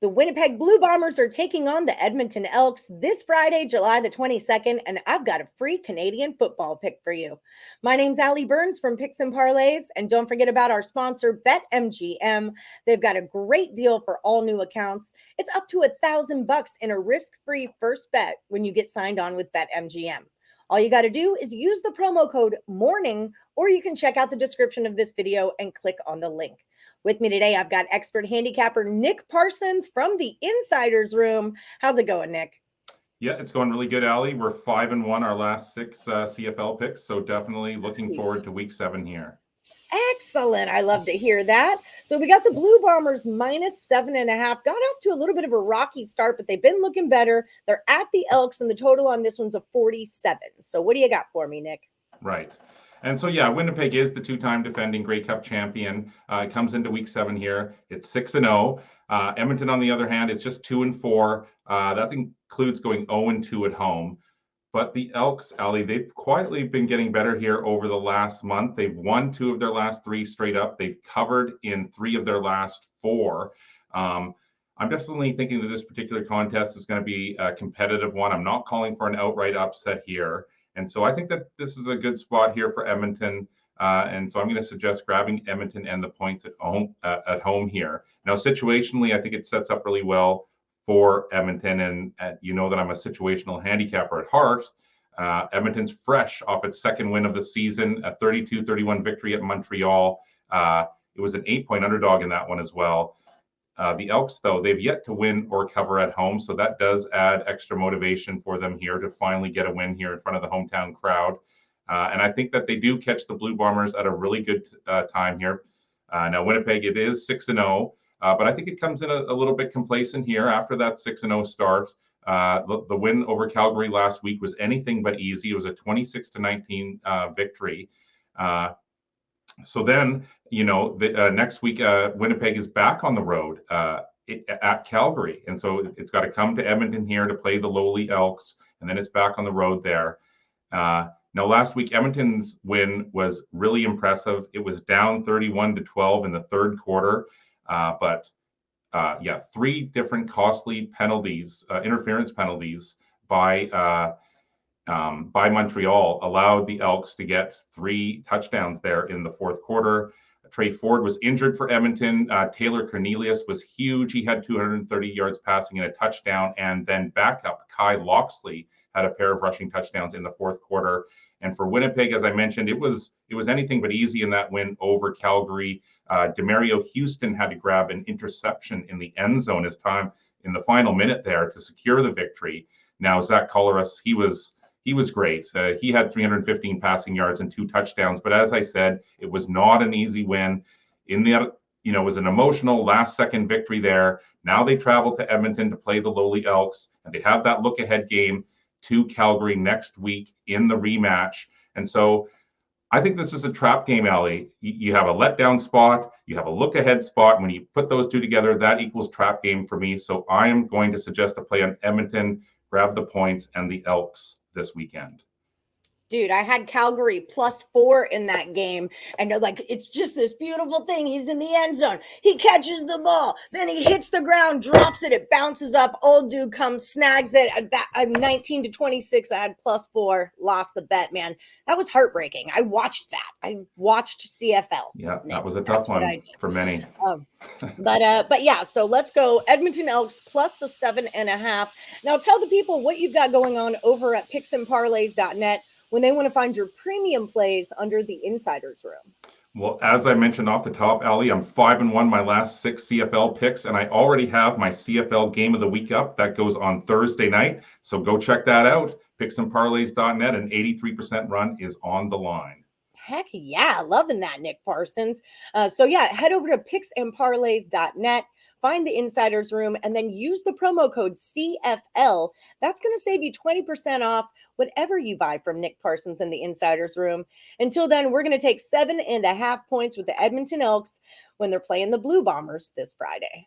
The Winnipeg Blue Bombers are taking on the Edmonton Elks this Friday, July the 22nd, and I've got a free Canadian football pick for you. My name's Allie Burns from Picks Parlays, and don't forget about our sponsor, BetMGM. They've got a great deal for all new accounts. It's up to $1,000 in a risk-free first bet when you get signed on with BetMGM. All you got to do is use the promo code MORNING, or you can check out the description of this video and click on the link. With me today, I've got expert handicapper Nick Parsons from the Insiders Room. How's it going, Nick? Yeah, it's going really good, Allie. We're 5-1 our last 6 CFL picks, so definitely looking forward to week 7 here. Excellent. I love to hear that. So we got the Blue Bombers minus 7.5. Got off to a little bit of a rocky start, but they've been looking better. They're at the Elks, and the total on this one's a 47. So what do you got for me, Nick? Right. And so, yeah, Winnipeg is the 2-time defending Grey Cup champion. It comes into week 7 here. It's 6-0. Edmonton, on the other hand, it's just 2-4. That includes going 0-2 at home. But the Elks, Allie, they've quietly been getting better here over the last month. They've won 2 of their last 3 straight up. They've covered in 3 of their last 4. I'm definitely thinking that this particular contest is going to be a competitive one. I'm not calling for an outright upset here. And so I think that this is a good spot here for Edmonton. And so I'm going to suggest grabbing Edmonton and the points at home here. Now, situationally, I think it sets up really well for Edmonton. And you know that I'm a situational handicapper at heart. Edmonton's fresh off its second win of the season, a 32-31 victory at Montreal. It was an 8-point underdog in that one as well. The Elks, though, they've yet to win or cover at home, so that does add extra motivation for them here to finally get a win here in front of the hometown crowd. And I think that they do catch the Blue Bombers at a really good time here. Now, Winnipeg, it is 6-0, but I think it comes in a little bit complacent here after that 6-0 start. The win over Calgary last week was anything but easy. It was a 26-19 victory. So then, you know, next week, Winnipeg is back on the road at Calgary. And so it's got to come to Edmonton here to play the lowly Elks, and then it's back on the road there. Now, last week, Edmonton's win was really impressive. It was down 31-12 in the third quarter. But 3 different costly penalties, interference penalties by Montreal allowed the Elks to get 3 touchdowns there in the fourth quarter. Trey Ford was injured for Edmonton. Taylor Cornelius was huge. He had 230 yards passing and a touchdown. And then backup Kai Loxley had a pair of rushing touchdowns in the fourth quarter. And for Winnipeg, as I mentioned, it was anything but easy in that win over Calgary. Demario Houston had to grab an interception in the end zone as time in the final minute there to secure the victory. Now, Zach Collaros, he was great. He had 315 passing yards and 2 touchdowns. But as I said, it was not an easy win. It was an emotional last-second victory there. Now they travel to Edmonton to play the lowly Elks, and they have that look-ahead game to Calgary next week in the rematch. And so I think this is a trap game, Allie. You have a letdown spot. You have a look-ahead spot. When you put those 2 together, that equals trap game for me. So I am going to suggest a play on Edmonton, grab the points, and the Elks this weekend. Dude, I had Calgary +4 in that game. And it's just this beautiful thing. He's in the end zone. He catches the ball. Then he hits the ground, drops it. It bounces up. Old dude comes, snags it. I'm 19-26. I had +4. Lost the bet, man. That was heartbreaking. I watched that. I watched CFL. Yeah, that was a tough one for many. But yeah, so let's go. Edmonton Elks plus the 7.5. Now tell the people what you've got going on over at picksandparlays.net. when they want to find your premium plays under the Insiders Room. Well, as I mentioned off the top, Allie, I'm 5-1 my last 6 CFL picks, and I already have my CFL Game of the Week up. That goes on Thursday night, so go check that out. Picksandparlays.net, an 83% run is on the line. Heck yeah, loving that, Nick Parsons. Head over to picksandparlays.net. Find the Insiders Room, and then use the promo code CFL. That's going to save you 20% off whatever you buy from Nick Parsons in the Insiders Room. Until then, we're going to take 7.5 points with the Edmonton Elks when they're playing the Blue Bombers this Friday.